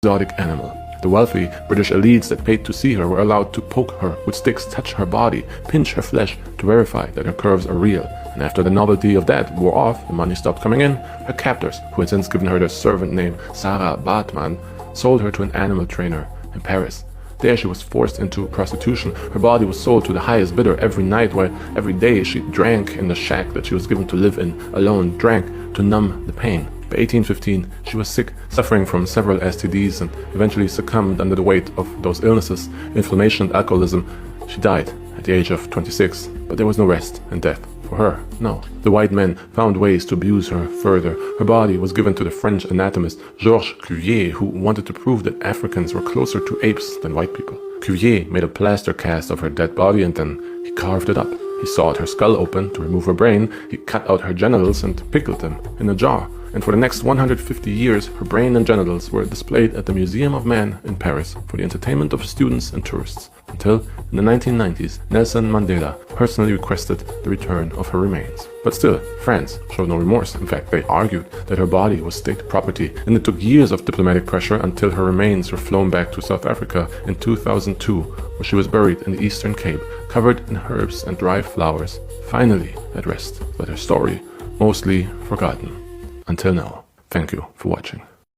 exotic animal. The wealthy British elites that paid to see her were allowed to poke her with sticks, touch her body, pinch her flesh to verify that her curves are real. And after the novelty of that wore off, the money stopped coming in, her captors, who had since given her the servant name Sarah BarrtMan, sold her to an animal trainer in Paris. There she was forced into prostitution. Her body was sold to the highest bidder every night, while every day she drank in the shack that she was given to live in, alone, drank to numb the pain. By 1815, she was sick, suffering from several STDs, and eventually succumbed under the weight of those illnesses, inflammation and alcoholism. She died at the age of 26, but there was no rest in death. For her, no. The white men found ways to abuse her further. Her body was given to the French anatomist Georges Cuvier, who wanted to prove that Africans were closer to apes than white people. Cuvier made a plaster cast of her dead body and then he carved it up. He sawed her skull open to remove her brain, he cut out her genitals and pickled them in a jar. And for the next 150 years, her brain and genitals were displayed at the Museum of Man in Paris for the entertainment of students and tourists, until in the 1990s, Nelson Mandela personally requested the return of her remains. But still, France showed no remorse. In fact, they argued that her body was state property, and it took years of diplomatic pressure until her remains were flown back to South Africa in 2002, where she was buried in the Eastern Cape, covered in herbs and dry flowers, finally at rest, but her story mostly forgotten. Until now, thank you for watching.